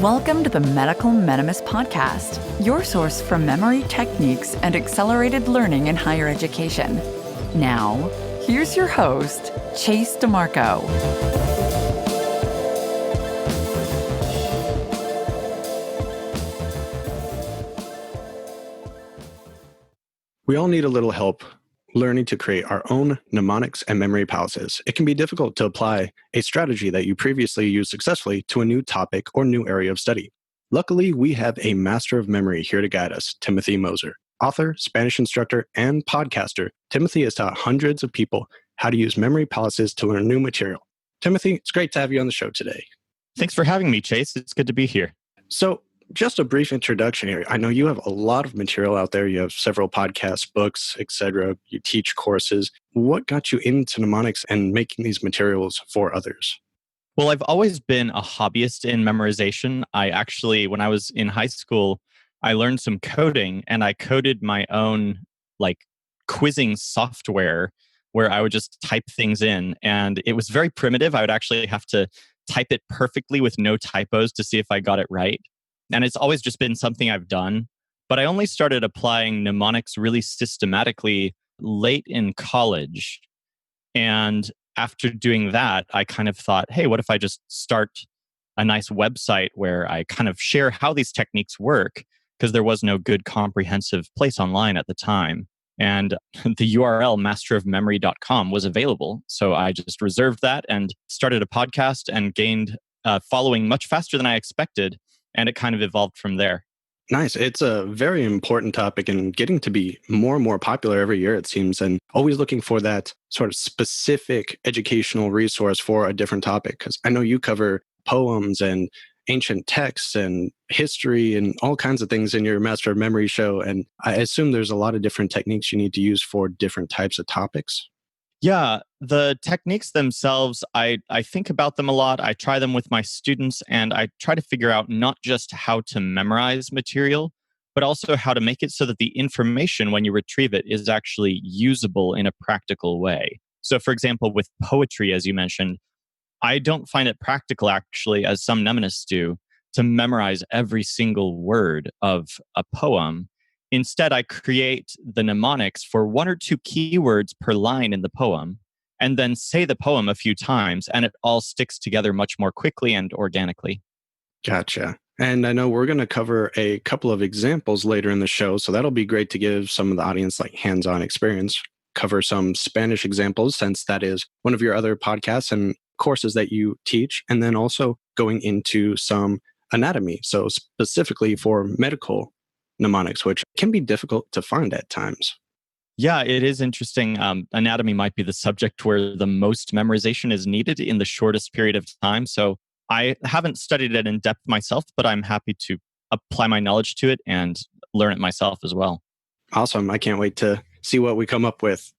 Welcome to the Medical Mnemonics podcast, your source for memory techniques and accelerated learning in higher education. Now, here's your host, Chase DeMarco. We all need a little help learning to create our own mnemonics and memory palaces. It can be difficult to apply a strategy that you previously used successfully to a new topic or new area of study. Luckily, we have a master of memory here to guide us, Timothy Moser. Author, Spanish instructor, and podcaster, Timothy has taught hundreds of people how to use memory palaces to learn new material. Timothy, it's great to have you on the show today. Thanks for having me, Chase. It's good to be here. So, just a brief introduction here. I know you have a lot of material out there. You have several podcasts, books, etc. You teach courses. What got you into mnemonics and making these materials for others? Well, I've always been a hobbyist in memorization. When I was in high school, I learned some coding and I coded my own quizzing software where I would just type things in. And it was very primitive. I would actually have to type it perfectly with no typos to see if I got it right. And it's always just been something I've done. But I only started applying mnemonics really systematically late in college. And after doing that, I kind of thought, hey, what if I just start a nice website where I kind of share how these techniques work? Because there was no good comprehensive place online at the time. And the URL masterofmemory.com was available. So I just reserved that and started a podcast and gained a following much faster than I expected. And it kind of evolved from there. Nice. It's a very important topic and getting to be more and more popular every year, it seems, and always looking for that sort of specific educational resource for a different topic. Because I know you cover poems and ancient texts and history and all kinds of things in your Master of Memory show. And I assume there's a lot of different techniques you need to use for different types of topics. Yeah, the techniques themselves, I think about them a lot. I try them with my students and I try to figure out not just how to memorize material, but also how to make it so that the information when you retrieve it is actually usable in a practical way. So for example, with poetry, as you mentioned, I don't find it practical actually, as some mnemonists do, to memorize every single word of a poem. Instead, I create the mnemonics for one or two keywords per line in the poem, and then say the poem a few times, and it all sticks together much more quickly and organically. Gotcha. And I know we're going to cover a couple of examples later in the show, so that'll be great to give some of the audience hands-on experience. Cover some Spanish examples, since that is one of your other podcasts and courses that you teach, and then also going into some anatomy, so specifically for medical mnemonics, which can be difficult to find at times. Yeah, it is interesting. Anatomy might be the subject where the most memorization is needed in the shortest period of time. So I haven't studied it in depth myself, but I'm happy to apply my knowledge to it and learn it myself as well. Awesome. I can't wait to see what we come up with.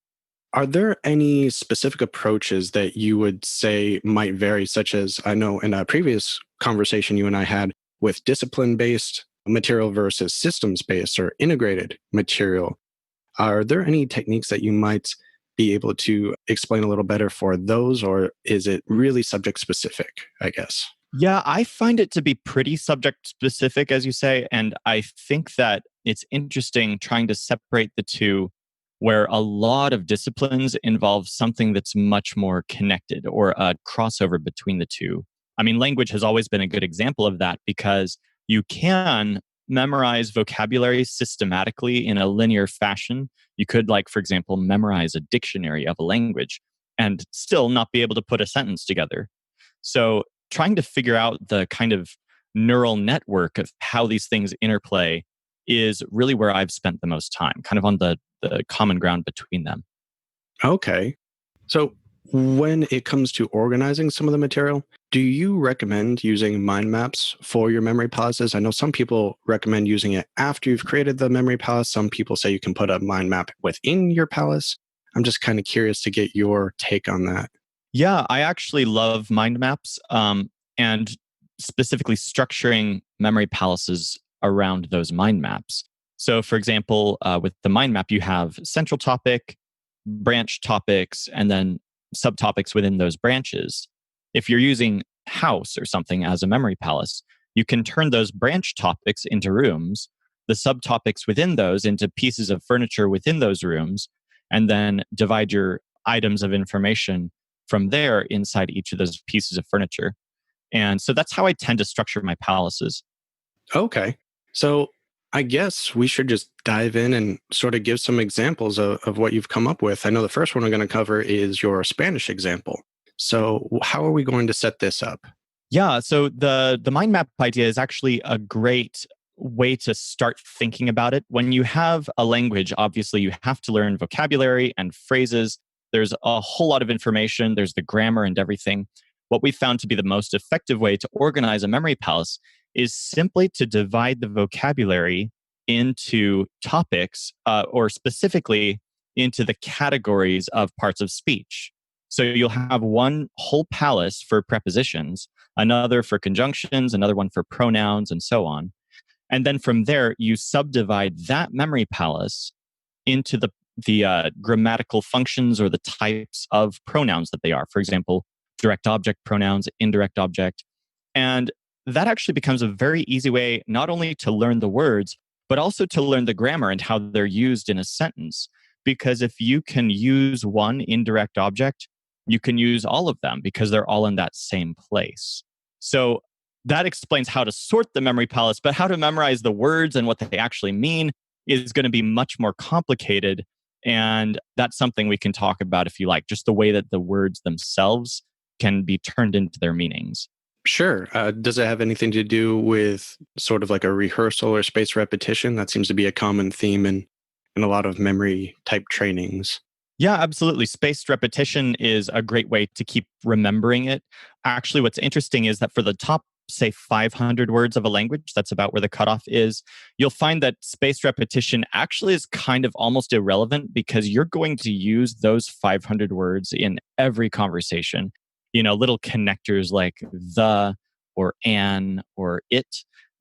Are there any specific approaches that you would say might vary, such as I know in a previous conversation you and I had with discipline-based material versus systems-based or integrated material? Are there any techniques that you might be able to explain a little better for those, or is it really subject-specific, I guess? Yeah, I find it to be pretty subject-specific, as you say, and I think that it's interesting trying to separate the two, where a lot of disciplines involve something that's much more connected or a crossover between the two. I mean, language has always been a good example of that because you can memorize vocabulary systematically in a linear fashion. You could, for example, memorize a dictionary of a language and still not be able to put a sentence together. So trying to figure out the kind of neural network of how these things interplay is really where I've spent the most time, kind of on the common ground between them. Okay. So when it comes to organizing some of the material, do you recommend using mind maps for your memory palaces? I know some people recommend using it after you've created the memory palace. Some people say you can put a mind map within your palace. I'm just kind of curious to get your take on that. Yeah, I actually love mind maps and specifically structuring memory palaces around those mind maps. So for example, with the mind map, you have central topic, branch topics, and then subtopics within those branches. If you're using house or something as a memory palace, you can turn those branch topics into rooms, the subtopics within those into pieces of furniture within those rooms, and then divide your items of information from there inside each of those pieces of furniture. And so that's how I tend to structure my palaces. Okay. So I guess we should just dive in and sort of give some examples of what you've come up with. I know the first one we're going to cover is your Spanish example. So how are we going to set this up? Yeah, so the mind map idea is actually a great way to start thinking about it. When you have a language, obviously you have to learn vocabulary and phrases. There's a whole lot of information, there's the grammar and everything. What we found to be the most effective way to organize a memory palace is simply to divide the vocabulary into topics, or specifically into the categories of parts of speech. So you'll have one whole palace for prepositions, another for conjunctions, another one for pronouns, and so on. And then from there, you subdivide that memory palace into the grammatical functions or the types of pronouns that they are. For example, direct object pronouns, indirect object. And that actually becomes a very easy way not only to learn the words, but also to learn the grammar and how they're used in a sentence. Because if you can use one indirect object, you can use all of them because they're all in that same place. So that explains how to sort the memory palace, but how to memorize the words and what they actually mean is going to be much more complicated. And that's something we can talk about if you like, just the way that the words themselves can be turned into their meanings. Sure. Does it have anything to do with sort of like a rehearsal or space repetition? That seems to be a common theme in a lot of memory type trainings. Yeah, absolutely. Spaced repetition is a great way to keep remembering it. Actually, what's interesting is that for the top, say, 500 words of a language, that's about where the cutoff is, you'll find that spaced repetition actually is kind of almost irrelevant because you're going to use those 500 words in every conversation. You know, little connectors like the or an or it.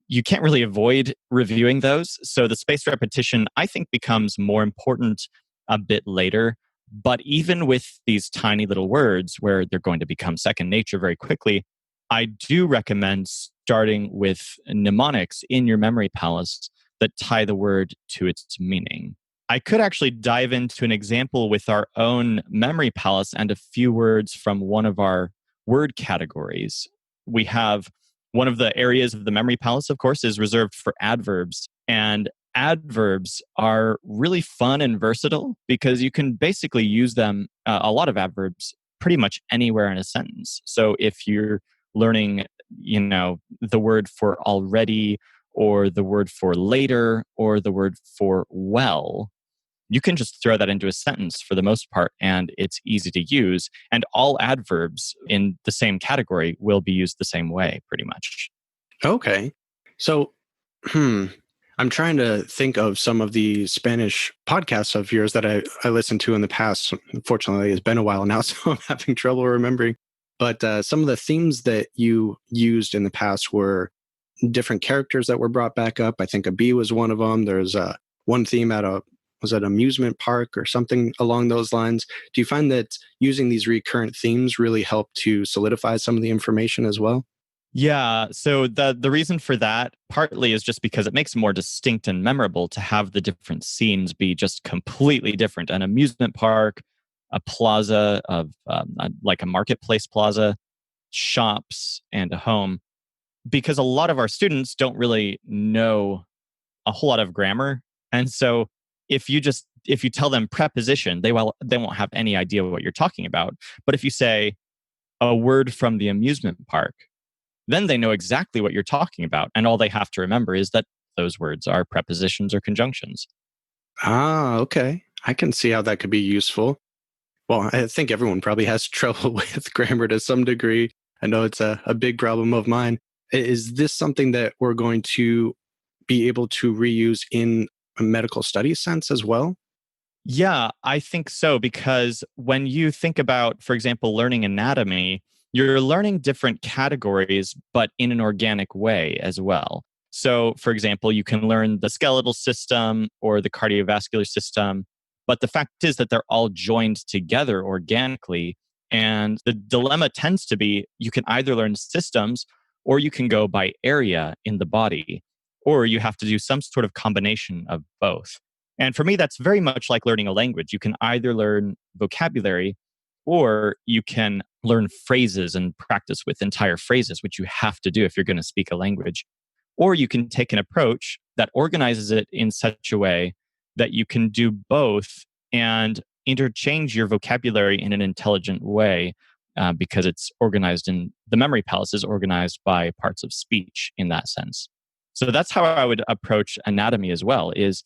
You can't really avoid reviewing those. So the spaced repetition, I think, becomes more important a bit later. But even with these tiny little words where they're going to become second nature very quickly, I do recommend starting with mnemonics in your memory palace that tie the word to its meaning. I could actually dive into an example with our own memory palace and a few words from one of our word categories. We have one of the areas of the memory palace, of course, is reserved for adverbs. And adverbs are really fun and versatile because you can basically use them, a lot of adverbs, pretty much anywhere in a sentence. So if you're learning, the word for already, or the word for later, or the word for well, you can just throw that into a sentence for the most part, and it's easy to use. And all adverbs in the same category will be used the same way, pretty much. Okay. So, I'm trying to think of some of the Spanish podcasts of yours that I listened to in the past. Unfortunately, it's been a while now, so I'm having trouble remembering. But some of the themes that you used in the past were different characters that were brought back up. I think a bee was one of them. There's one theme at was it amusement park or something along those lines. Do you find that using these recurrent themes really help to solidify some of the information as well? Yeah, so the reason for that partly is just because it makes it more distinct and memorable to have the different scenes be just completely different. An amusement park, a plaza of like a marketplace plaza, shops, and a home. Because a lot of our students don't really know a whole lot of grammar, and so if you tell them preposition, they won't have any idea what you're talking about. But if you say a word from the amusement park, then they know exactly what you're talking about. And all they have to remember is that those words are prepositions or conjunctions. Ah, okay. I can see how that could be useful. Well, I think everyone probably has trouble with grammar to some degree. I know it's a big problem of mine. Is this something that we're going to be able to reuse in a medical studies sense as well? Yeah, I think so. Because when you think about, for example, learning anatomy, you're learning different categories, but in an organic way as well. So, for example, you can learn the skeletal system or the cardiovascular system, but the fact is that they're all joined together organically. And the dilemma tends to be you can either learn systems or you can go by area in the body, or you have to do some sort of combination of both. And for me, that's very much like learning a language. You can either learn vocabulary or you can learn phrases and practice with entire phrases, which you have to do if you're going to speak a language. Or you can take an approach that organizes it in such a way that you can do both and interchange your vocabulary in an intelligent way, because it's organized in the memory palace is organized by parts of speech in that sense. So that's how I would approach anatomy as well, is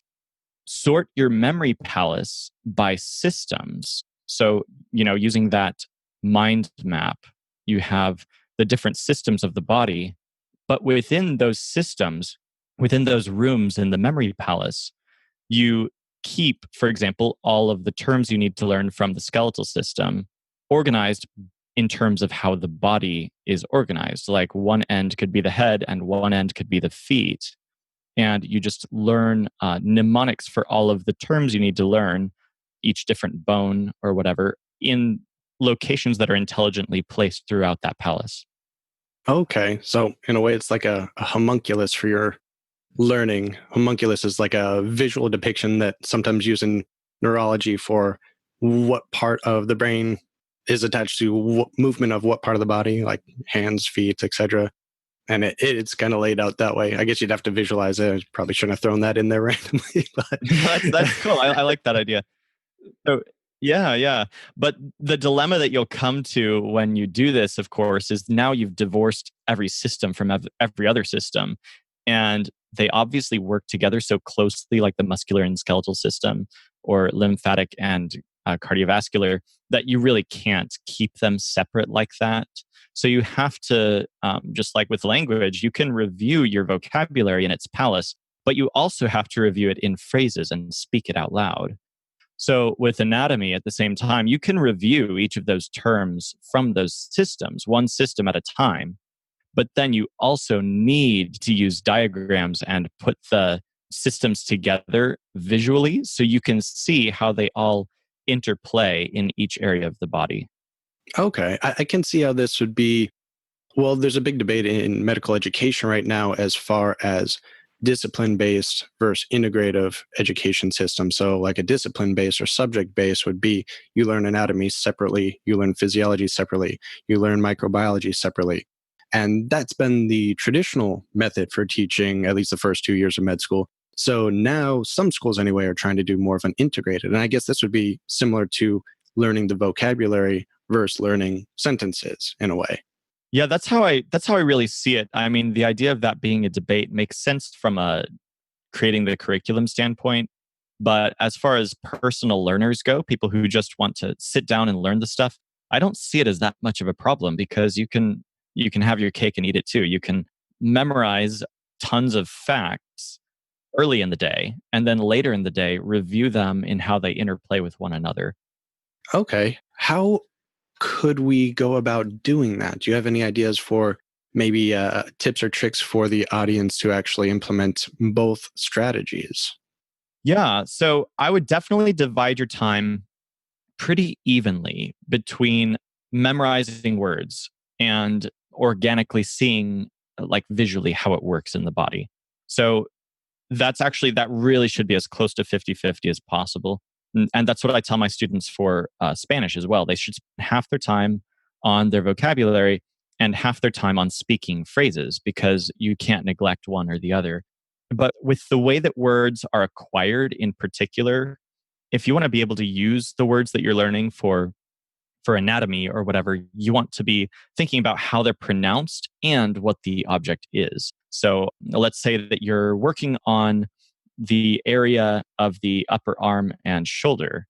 sort your memory palace by systems. So, using that mind map, you have the different systems of the body, but within those systems, within those rooms in the memory palace, you keep, for example, all of the terms you need to learn from the skeletal system organized in terms of how the body is organized. Like one end could be the head and one end could be the feet. And you just learn mnemonics for all of the terms you need to learn, each different bone or whatever, in locations that are intelligently placed throughout that palace. Okay. So in a way, it's like a homunculus for your learning. Homunculus is like a visual depiction that sometimes used in neurology for what part of the brain is attached to what movement of what part of the body, like hands, feet, etc. And it's kind of laid out that way. I guess you'd have to visualize it. I probably shouldn't have thrown that in there randomly, but That's cool. I like that idea. So yeah, yeah. But the dilemma that you'll come to when you do this, of course, is now you've divorced every system from every other system. And they obviously work together so closely, like the muscular and skeletal system or lymphatic and cardiovascular, that you really can't keep them separate like that. So you have to, just like with language, you can review your vocabulary in its palace, but you also have to review it in phrases and speak it out loud. So with anatomy at the same time, you can review each of those terms from those systems, one system at a time. But then you also need to use diagrams and put the systems together visually so you can see how they all interplay in each area of the body. okay. I can see how this would be. Well, there's a big debate in medical education right now as far as discipline based versus integrative education system. So, like a discipline based or subject based would be you learn anatomy separately, you learn physiology separately, you learn microbiology separately. And that's been the traditional method for teaching at least the first 2 years of med school. So now some schools, anyway, are trying to do more of an integrated. And I guess this would be similar to learning the vocabulary versus learning sentences in a way. Yeah, that's how I really see it. I mean, the idea of that being a debate makes sense from a creating the curriculum standpoint. But as far as personal learners go, people who just want to sit down and learn the stuff, I don't see it as that much of a problem because you can have your cake and eat it too. You can memorize tons of facts early in the day and then later in the day review them in how they interplay with one another. Okay. How could we go about doing that? Do you have any ideas for maybe tips or tricks for the audience to actually implement both strategies? Yeah, so I would definitely divide your time pretty evenly between memorizing words and organically seeing, like visually, how it works in the body. So that really should be as close to 50-50 as possible. And that's what I tell my students for Spanish as well. They should spend half their time on their vocabulary and half their time on speaking phrases because you can't neglect one or the other. But with the way that words are acquired in particular, if you want to be able to use the words that you're learning for anatomy or whatever, you want to be thinking about how they're pronounced and what the object is. So let's say that you're working on the area of the upper arm and shoulder.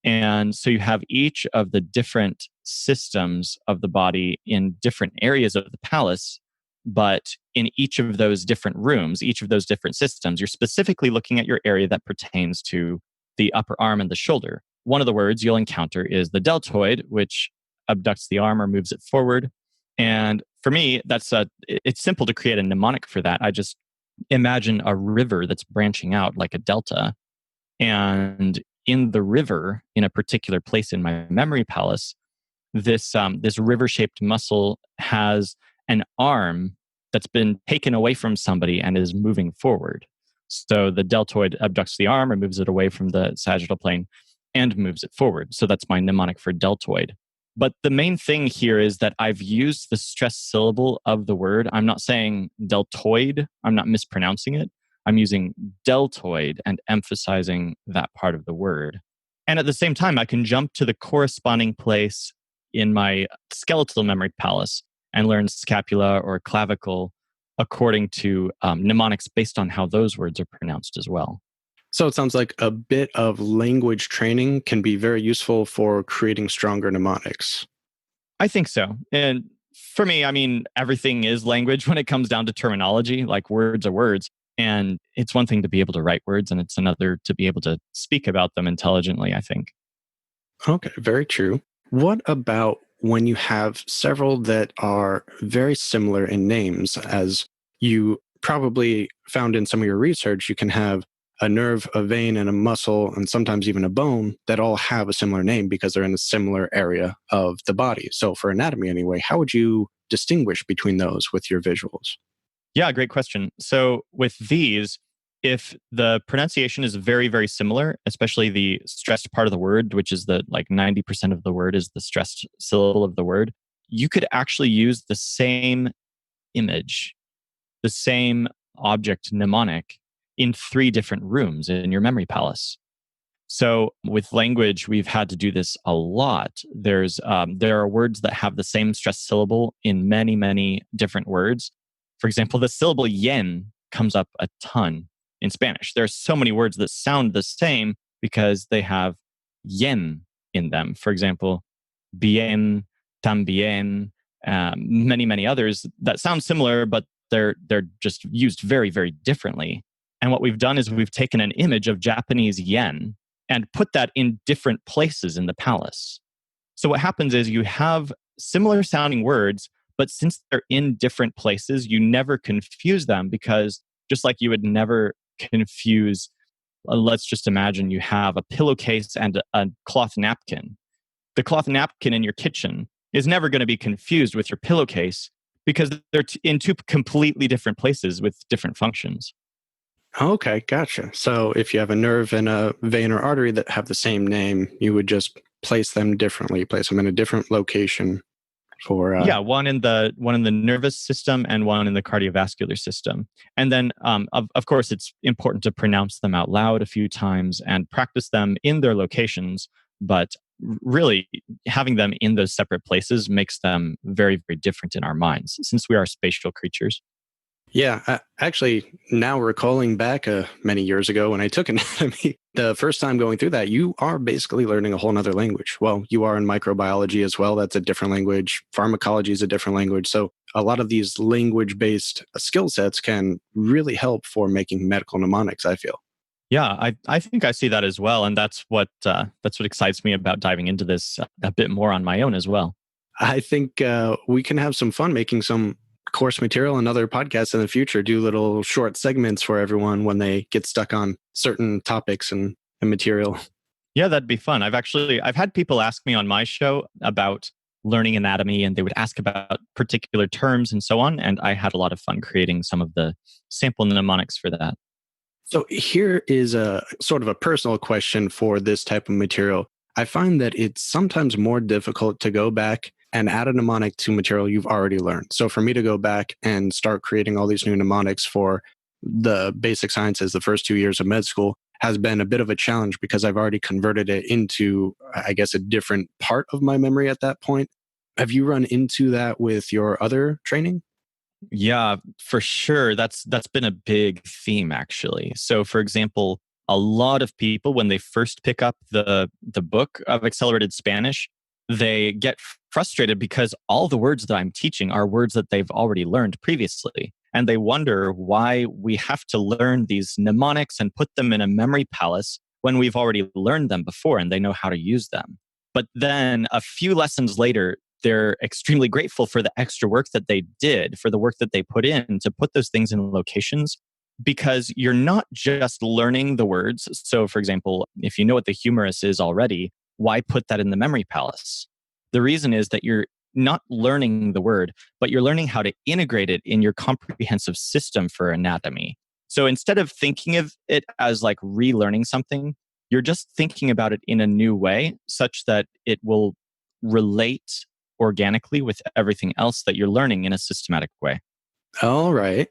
And so you have each of the different systems of the body in different areas of the palace. But in each of those different rooms, each of those different systems, you're specifically looking at your area that pertains to the upper arm and the shoulder. One of the words you'll encounter is the deltoid, which abducts the arm or moves it forward. And for me, it's simple to create a mnemonic for that. I just imagine a river that's branching out like a delta. And in the river, in a particular place in my memory palace, this river-shaped muscle has an arm that's been taken away from somebody and is moving forward. So the deltoid abducts the arm or moves it away from the sagittal plane and moves it forward. So that's my mnemonic for deltoid. But the main thing here is that I've used the stressed syllable of the word. I'm not saying deltoid. I'm not mispronouncing it. I'm using deltoid and emphasizing that part of the word. And at the same time, I can jump to the corresponding place in my skeletal memory palace and learn scapula or clavicle according to mnemonics based on how those words are pronounced as well. So it sounds like a bit of language training can be very useful for creating stronger mnemonics. I think so. And for me, I mean, everything is language when it comes down to terminology, like words are words. And it's one thing to be able to write words, and it's another to be able to speak about them intelligently, I think. Okay, very true. What about when you have several that are very similar in names? As you probably found in some of your research, you can have a nerve, a vein, and a muscle, and sometimes even a bone that all have a similar name because they're in a similar area of the body. So, for anatomy anyway, how would you distinguish between those with your visuals? Yeah, great question. So with these, if the pronunciation is very, very similar, especially the stressed part of the word, which is the like 90% of the word is the stressed syllable of the word, you could actually use the same image, the same object mnemonic in three different rooms in your memory palace. So with language, we've had to do this a lot. There are words that have the same stressed syllable in many, many different words. For example, the syllable yen comes up a ton in Spanish. There are so many words that sound the same because they have yen in them. For example, bien, también, many, many others that sound similar, but they're just used very, very differently. And what we've done is we've taken an image of Japanese yen and put that in different places in the palace. So what happens is you have similar sounding words, but since they're in different places, you never confuse them because just like you would never confuse, let's just imagine you have a pillowcase and a cloth napkin. The cloth napkin in your kitchen is never going to be confused with your pillowcase because they're in two completely different places with different functions. Okay, gotcha. So if you have a nerve and a vein or artery that have the same name, you would just place them differently, place them in a different location for Yeah, one in the nervous system and one in the cardiovascular system. And then, of course, it's important to pronounce them out loud a few times and practice them in their locations. But really, having them in those separate places makes them very, very different in our minds, since we are spatial creatures. Yeah, actually, now recalling back many years ago when I took anatomy, the first time going through that, you are basically learning a whole nother language. Well, you are in microbiology as well. That's a different language. Pharmacology is a different language. So a lot of these language-based skill sets can really help for making medical mnemonics, I feel. Yeah, I think I see that as well, and that's what excites me about diving into this a bit more on my own as well. I think we can have some fun making some course material and other podcasts in the future, do little short segments for everyone when they get stuck on certain topics and material. Yeah, that'd be fun. I've had people ask me on my show about learning anatomy and they would ask about particular terms and so on. And I had a lot of fun creating some of the sample mnemonics for that. So here is a sort of a personal question for this type of material. I find that it's sometimes more difficult to go back and add a mnemonic to material you've already learned. So for me to go back and start creating all these new mnemonics for the basic sciences, the first 2 years of med school, has been a bit of a challenge because I've already converted it into, I guess, a different part of my memory at that point. Have you run into that with your other training? Yeah, for sure. That's been a big theme actually. So for example, a lot of people when they first pick up the book of accelerated Spanish, they get frustrated because all the words that I'm teaching are words that they've already learned previously. And they wonder why we have to learn these mnemonics and put them in a memory palace when we've already learned them before and they know how to use them. But then a few lessons later, they're extremely grateful for the extra work that they did, for the work that they put in to put those things in locations, because you're not just learning the words. So, for example, if you know what the humerus is already, why put that in the memory palace? The reason is that you're not learning the word, but you're learning how to integrate it in your comprehensive system for anatomy. So instead of thinking of it as like relearning something, you're just thinking about it in a new way such that it will relate organically with everything else that you're learning in a systematic way. All right.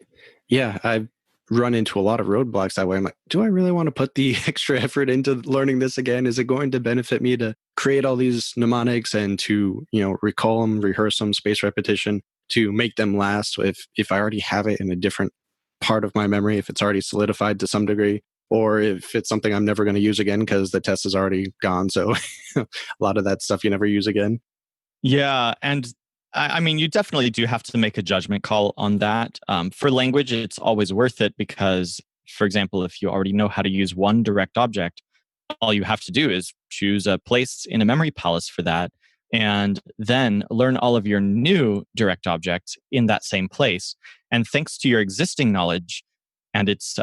Yeah, I've run into a lot of roadblocks that way. I'm like, do I really want to put the extra effort into learning this again? Is it going to benefit me to create all these mnemonics and to, recall them, rehearse them, space repetition to make them last if I already have it in a different part of my memory, if it's already solidified to some degree, or if it's something I'm never going to use again because the test is already gone. So a lot of that stuff you never use again. Yeah. And I mean, you definitely do have to make a judgment call on that. For language, it's always worth it because, for example, if you already know how to use one direct object, all you have to do is choose a place in a memory palace for that and then learn all of your new direct objects in that same place. And thanks to your existing knowledge and it's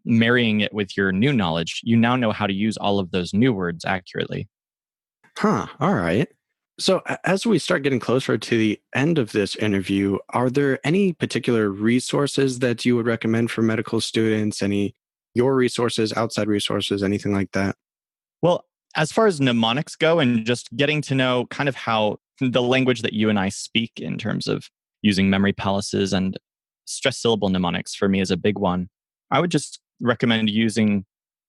marrying it with your new knowledge, you now know how to use all of those new words accurately. Huh. All right. So, as we start getting closer to the end of this interview, are there any particular resources that you would recommend for medical students? Any your resources, outside resources, anything like that? Well, as far as mnemonics go and just getting to know kind of how the language that you and I speak in terms of using memory palaces and stress syllable mnemonics for me is a big one. I would just recommend using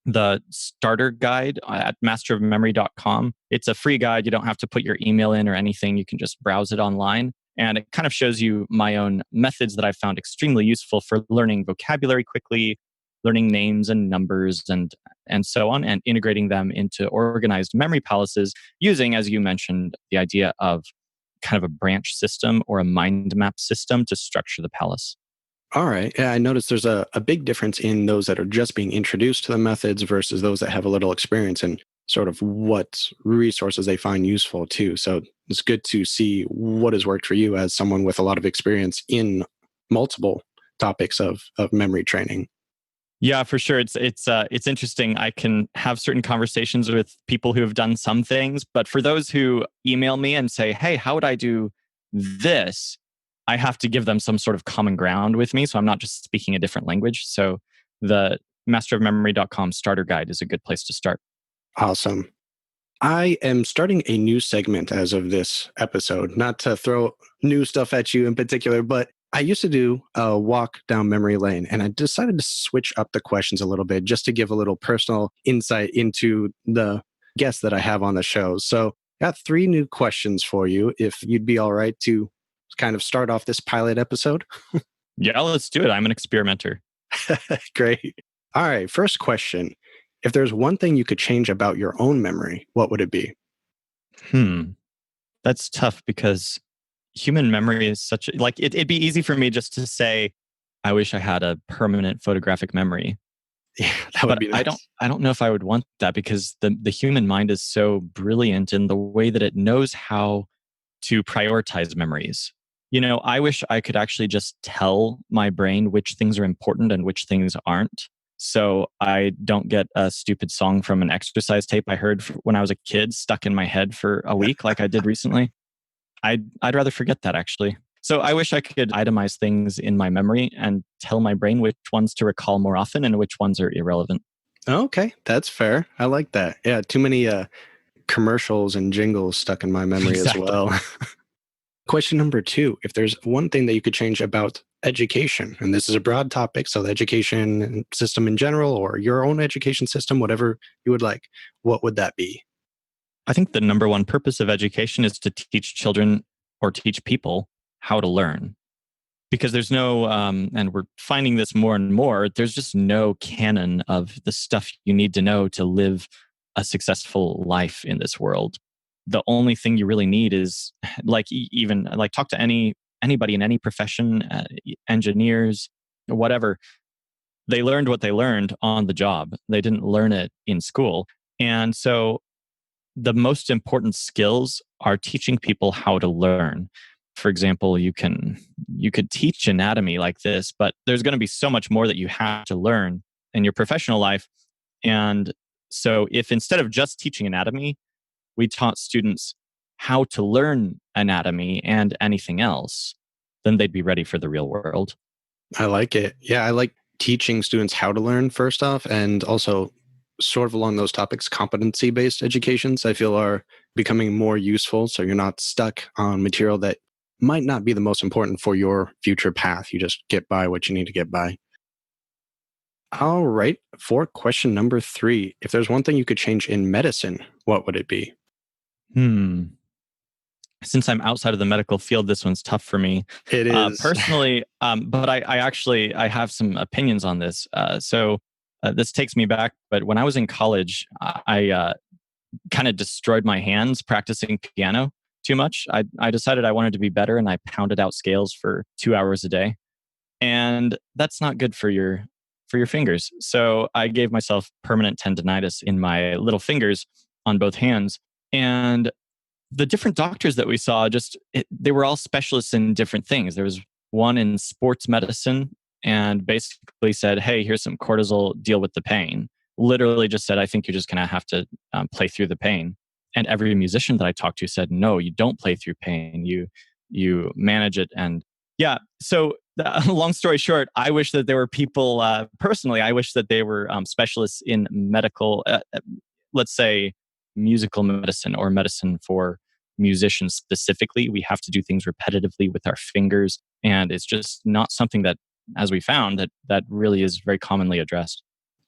the starter guide at masterofmemory.com. It's a free guide. You don't have to put your email in or anything. You can just browse it online. And it kind of shows you my own methods that I've found extremely useful for learning vocabulary quickly, learning names and numbers and so on, and integrating them into organized memory palaces using, as you mentioned, the idea of kind of a branch system or a mind map system to structure the palace. All right. Yeah, I noticed there's a big difference in those that are just being introduced to the methods versus those that have a little experience and sort of what resources they find useful too. So it's good to see what has worked for you as someone with a lot of experience in multiple topics of memory training. Yeah, for sure. It's interesting. I can have certain conversations with people who have done some things, but for those who email me and say, "Hey, how would I do this?" I have to give them some sort of common ground with me, so I'm not just speaking a different language. So the masterofmemory.com starter guide is a good place to start. Awesome. I am starting a new segment as of this episode, not to throw new stuff at you in particular, but I used to do a walk down memory lane and I decided to switch up the questions a little bit just to give a little personal insight into the guests that I have on the show. So, got three new questions for you if you'd be all right to kind of start off this pilot episode. Yeah, let's do it. I'm an experimenter. Great. All right. First question. If there's one thing you could change about your own memory, what would it be? Hmm. That's tough because human memory is such a, like it'd be easy for me just to say, I wish I had a permanent photographic memory. Yeah, that would But be nice. I don't know if I would want that because the human mind is so brilliant in the way that it knows how to prioritize memories. You know, I wish I could actually just tell my brain which things are important and which things aren't. So I don't get a stupid song from an exercise tape I heard when I was a kid stuck in my head for a week like I did recently. I'd rather forget that actually. So I wish I could itemize things in my memory and tell my brain which ones to recall more often and which ones are irrelevant. Okay, that's fair. I like that. Yeah, too many commercials and jingles stuck in my memory as Exactly. well. Question number two. If there's one thing that you could change about education, and this is a broad topic, so the education system in general or your own education system, whatever you would like, what would that be? I think the number one purpose of education is to teach children or teach people how to learn. Because there's no, and we're finding this more and more, there's just no canon of the stuff you need to know to live a successful life in this world. The only thing you really need is like even like talk to anybody in any profession, engineers, whatever. They learned what they learned on the job. They didn't learn it in school. And so the most important skills are teaching people how to learn. For example, you could teach anatomy like this, but there's going to be so much more that you have to learn in your professional life. And so if instead of just teaching anatomy, we taught students how to learn anatomy and anything else, then they'd be ready for the real world. I like it. Yeah, I like teaching students how to learn first off, and also sort of along those topics, competency based educations I feel are becoming more useful. So you're not stuck on material that might not be the most important for your future path. You just get by what you need to get by. All right. For question number 3, if there's one thing you could change in medicine, what would it be? Hmm. Since I'm outside of the medical field, this one's tough for me It is. personally. But I actually I have some opinions on this. This takes me back. But when I was in college, I kind of destroyed my hands practicing piano too much. I decided I wanted to be better, and I pounded out scales for 2 hours a day, and that's not good for your fingers. So I gave myself permanent tendonitis in my little fingers on both hands, and the different doctors that we saw they were all specialists in different things. There was one in sports medicine and basically said, hey, here's some cortisol, deal with the pain. Literally just said, I think you're just going to have to play through the pain. And every musician that I talked to said, no, you don't play through pain, you manage it. And yeah, so long story short, I wish that there were people, personally, I wish that they were specialists in medical, let's say musical medicine or medicine for musicians specifically. We have to do things repetitively with our fingers. And it's just not something that, as we found, that really is very commonly addressed.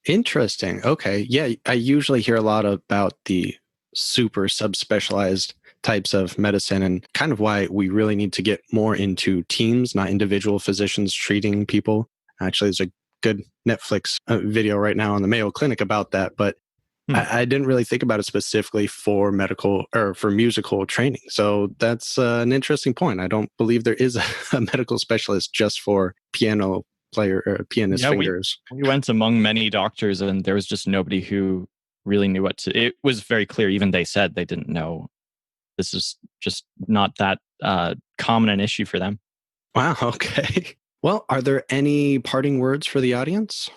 Interesting. Okay. Yeah, I usually hear a lot about the super subspecialized types of medicine and kind of why we really need to get more into teams, not individual physicians treating people. Actually, there's a good Netflix video right now on the Mayo Clinic about that, but Hmm. I didn't really think about it specifically for medical or for musical training. So that's an interesting point. I don't believe there is a medical specialist just for piano player or pianist Yeah, we fingers. we went among many doctors, and there was just nobody who really knew what to. It was very clear. Even they said they didn't know. This is just not that common an issue for them. Wow. Okay. Well, are there any parting words for the audience?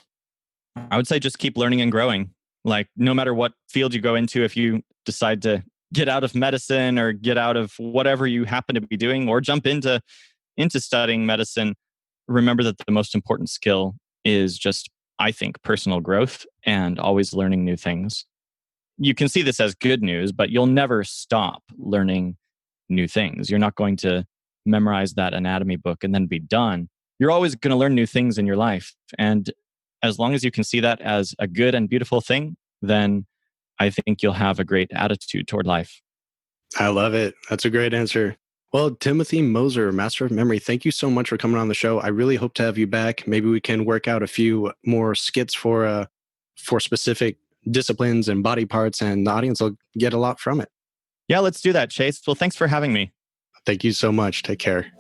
I would say just keep learning and growing. Like no matter what field you go into, if you decide to get out of medicine or get out of whatever you happen to be doing, or jump into studying medicine, remember that the most important skill is just, I think, personal growth and always learning new things. You can see this as good news, but you'll never stop learning new things. You're not going to memorize that anatomy book and then be done. You're always going to learn new things in your life. And as long as you can see that as a good and beautiful thing, then I think you'll have a great attitude toward life. I love it. That's a great answer. Well, Timothy Moser, Master of Memory, thank you so much for coming on the show. I really hope to have you back. Maybe we can work out a few more skits for specific disciplines and body parts, and the audience will get a lot from it. Yeah, let's do that, Chase. Well, thanks for having me. Thank you so much. Take care.